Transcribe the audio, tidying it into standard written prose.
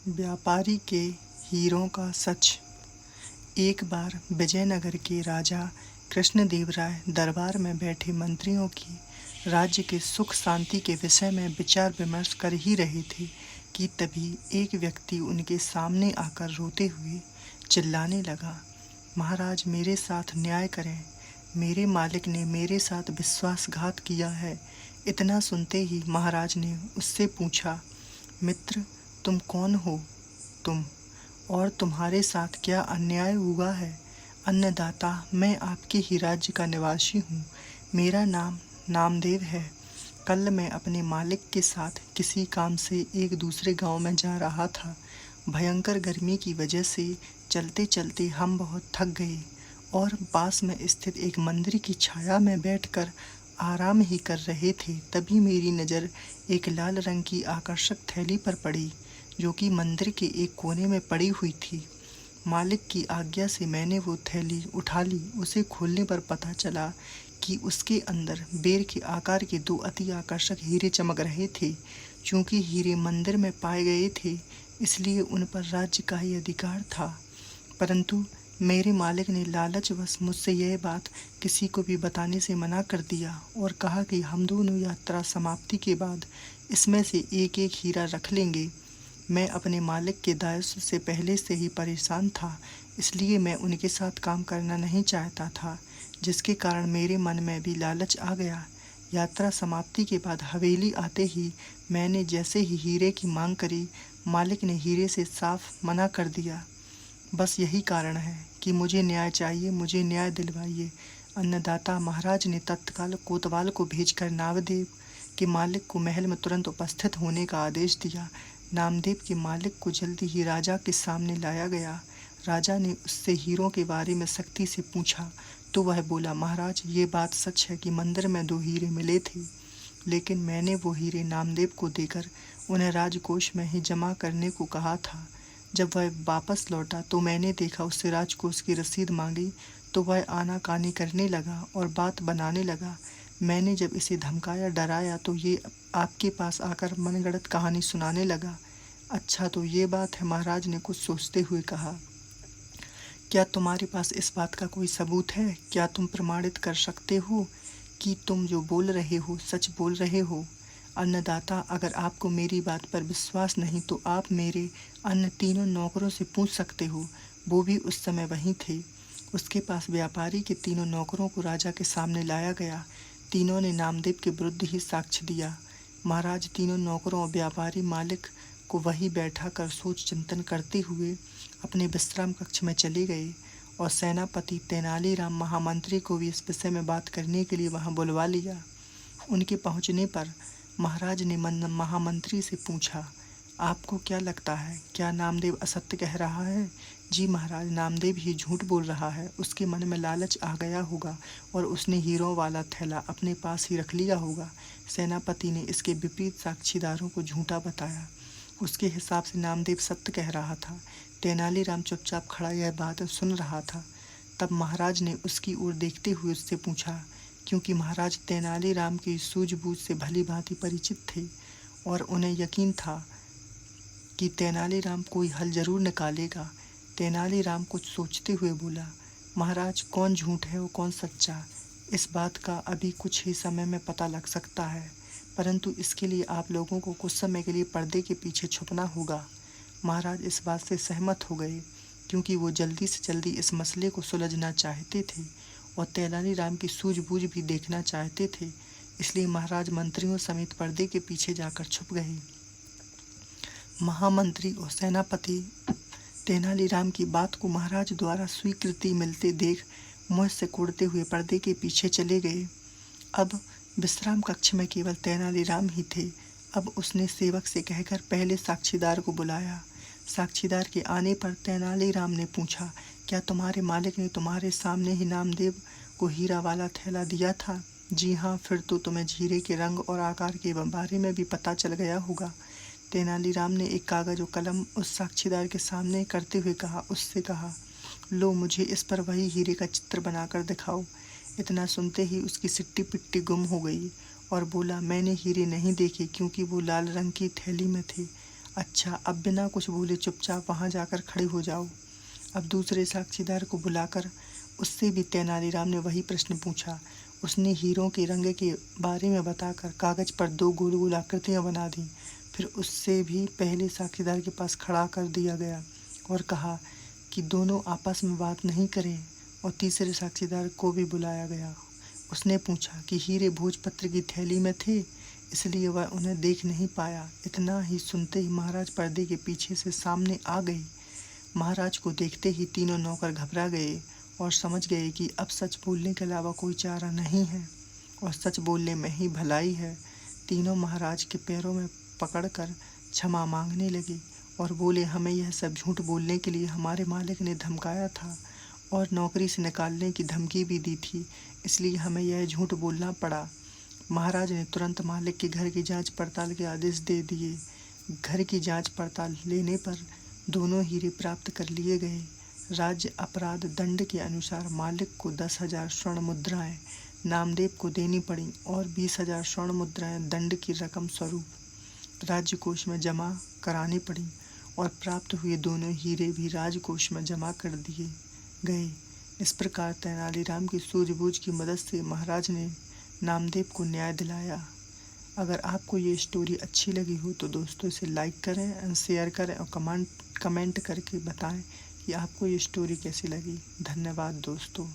व्यापारी के हीरों का सच। एक बार विजयनगर के राजा कृष्णदेवराय दरबार में बैठे मंत्रियों की राज्य के सुख शांति के विषय में विचार विमर्श कर ही रहे थे कि तभी एक व्यक्ति उनके सामने आकर रोते हुए चिल्लाने लगा, महाराज मेरे साथ न्याय करें, मेरे मालिक ने मेरे साथ विश्वासघात किया है। इतना सुनते ही महाराज ने उससे पूछा, मित्र तुम कौन हो तुम, और तुम्हारे साथ क्या अन्याय हुआ है? अन्नदाता, मैं आपके ही राज्य का निवासी हूँ। मेरा नाम नामदेव है। कल मैं अपने मालिक के साथ किसी काम से एक दूसरे गांव में जा रहा था। भयंकर गर्मी की वजह से चलते चलते हम बहुत थक गए और पास में स्थित एक मंदिर की छाया में बैठकर आराम ही कर रहे थे। तभी मेरी नज़र एक लाल रंग की आकर्षक थैली पर पड़ी जो कि मंदिर के एक कोने में पड़ी हुई थी। मालिक की आज्ञा से मैंने वो थैली उठा ली। उसे खोलने पर पता चला कि उसके अंदर बेर के आकार के दो अति आकर्षक हीरे चमक रहे थे। चूंकि हीरे मंदिर में पाए गए थे इसलिए उन पर राज्य का ही अधिकार था, परंतु मेरे मालिक ने लालचवश मुझसे यह बात किसी को भी बताने से मना कर दिया और कहा कि हम दोनों यात्रा समाप्ति के बाद इसमें से एक एक हीरा रख लेंगे। मैं अपने मालिक के दायित्व से पहले से ही परेशान था, इसलिए मैं उनके साथ काम करना नहीं चाहता था, जिसके कारण मेरे मन में भी लालच आ गया। यात्रा समाप्ति के बाद हवेली आते ही मैंने जैसे ही हीरे की मांग करी, मालिक ने हीरे से साफ मना कर दिया। बस यही कारण है कि मुझे न्याय चाहिए, मुझे न्याय दिलवाइए। अन्नदाता, महाराज ने तत्काल कोतवाल को भेजकर नामदेव के मालिक को महल में तुरंत उपस्थित होने का आदेश दिया। नामदेव के मालिक को जल्दी ही राजा के सामने लाया गया। राजा ने उससे हीरों के बारे में सख्ती से पूछा तो वह बोला, महाराज ये बात सच है कि मंदिर में 2 हीरे मिले थे, लेकिन मैंने वो हीरे नामदेव को देकर उन्हें राजकोष में ही जमा करने को कहा था। जब वह वापस लौटा तो मैंने देखा, उससे राजकोष की रसीद मांगी तो वह आनाकानी करने लगा और बात बनाने लगा। मैंने जब इसे धमकाया डराया तो ये आपके पास आकर मनगढ़ंत कहानी सुनाने लगा। अच्छा तो ये बात है, महाराज ने कुछ सोचते हुए कहा। क्या तुम्हारे पास इस बात का कोई सबूत है? क्या तुम प्रमाणित कर सकते हो कि तुम जो बोल रहे हो सच बोल रहे हो? अन्नदाता, अगर आपको मेरी बात पर विश्वास नहीं तो आप मेरे अन्य 3 नौकरों से पूछ सकते हो। वो भी उस समय वहीं थे। उसके पास व्यापारी के 3 नौकरों को राजा के सामने लाया गया। तीनों ने नामदेव के विरुद्ध ही साक्ष्य दिया। महाराज 3 नौकरों और व्यापारी मालिक को वही बैठा कर सोच चिंतन करते हुए अपने विश्राम कक्ष में चले गए और सेनापति तेनालीराम महामंत्री को भी इस विषय में बात करने के लिए वहां बुलवा लिया। उनके पहुंचने पर महाराज ने महामंत्री से पूछा, आपको क्या लगता है, क्या नामदेव असत्य कह रहा है? जी महाराज, नामदेव ही झूठ बोल रहा है। उसके मन में लालच आ गया होगा और उसने हीरों वाला थैला अपने पास ही रख लिया होगा। सेनापति ने इसके विपरीत साक्षीदारों को झूठा बताया। उसके हिसाब से नामदेव सत्य कह रहा था। तेनालीराम चुपचाप खड़ा यह बात सुन रहा था। तब महाराज ने उसकी ओर देखते हुए उससे पूछा, क्योंकि महाराज तेनालीराम की सूझबूझ से भली भांति परिचित थे और उन्हें यकीन था कि तेनालीराम कोई हल जरूर निकालेगा। तेनालीराम कुछ सोचते हुए बोला, महाराज कौन झूठ है और कौन सच्चा, इस बात का अभी कुछ ही समय में पता लग सकता है, परंतु इसके लिए आप लोगों को कुछ समय के लिए पर्दे के पीछे छुपना होगा। महाराज इस बात से सहमत हो गए क्योंकि वो जल्दी से जल्दी इस मसले को सुलझना चाहते थे और तेनालीराम की सूझबूझ भी देखना चाहते थे। इसलिए महाराज मंत्रियों समेत पर्दे के पीछे जाकर छुप गए। महामंत्री और सेनापति तेनालीराम की बात को महाराज द्वारा स्वीकृति मिलते देख मुँह से कुड़ते हुए पर्दे के पीछे चले गए। अब विश्राम कक्ष में केवल तेनालीराम ही थे। अब उसने सेवक से कहकर पहले साक्षीदार को बुलाया। साक्षीदार के आने पर तेनालीराम ने पूछा, क्या तुम्हारे मालिक ने तुम्हारे सामने ही नामदेव को हीरा वाला थैला दिया था? जी हाँ, फिर तो तुम्हें हीरे के रंग और आकार के बारे में भी पता चल गया होगा। तेनालीराम ने एक कागज और कलम उस साक्षीदार के सामने करते हुए उससे कहा, लो मुझे इस पर वही हीरे का चित्र बनाकर दिखाओ। इतना सुनते ही उसकी सिट्टी पिट्टी गुम हो गई और बोला, मैंने हीरे नहीं देखे क्योंकि वो लाल रंग की थैली में थे। अच्छा, अब बिना कुछ बोले चुपचाप वहाँ जाकर खड़े हो जाओ। अब दूसरे साक्षीदार को बुलाकर उससे भी तेनालीराम ने वही प्रश्न पूछा। उसने हीरों के रंग के बारे में बताकर कागज पर 2 गोल-गोल आकृतियाँ बना दी। फिर उससे भी पहले साक्षीदार के पास खड़ा कर दिया गया और कहा कि दोनों आपस में बात नहीं करें, और तीसरे साक्षीदार को भी बुलाया गया। उसने पूछा कि हीरे भोजपत्र की थैली में थे, इसलिए वह उन्हें देख नहीं पाया। इतना ही सुनते ही महाराज पर्दे के पीछे से सामने आ गए। महाराज को देखते ही तीनों नौकर घबरा गए और समझ गए कि अब सच बोलने के अलावा कोई चारा नहीं है और सच बोलने में ही भलाई है। तीनों महाराज के पैरों में पकड़कर क्षमा मांगने लगे और बोले, हमें यह सब झूठ बोलने के लिए हमारे मालिक ने धमकाया था और नौकरी से निकालने की धमकी भी दी थी, इसलिए हमें यह झूठ बोलना पड़ा। महाराज ने तुरंत मालिक के घर की जांच पड़ताल के आदेश दे दिए। घर की जांच पड़ताल लेने पर दोनों हीरे प्राप्त कर लिए गए। राज्य अपराध दंड के अनुसार मालिक को 10,000 स्वर्ण मुद्राएं नामदेव को देनी पड़ी और 20,000 स्वर्ण मुद्राएं दंड की रकम स्वरूप राज्यकोष में जमा करानी पड़ी और प्राप्त हुए दोनों हीरे भी राजकोष में जमा कर दिए गए। इस प्रकार तेनालीराम की सूझबूझ की मदद से महाराज ने नामदेव को न्याय दिलाया। अगर आपको ये स्टोरी अच्छी लगी हो तो दोस्तों इसे लाइक करें एंड शेयर करें और कमेंट करके बताएं कि आपको ये स्टोरी कैसी लगी। धन्यवाद दोस्तों।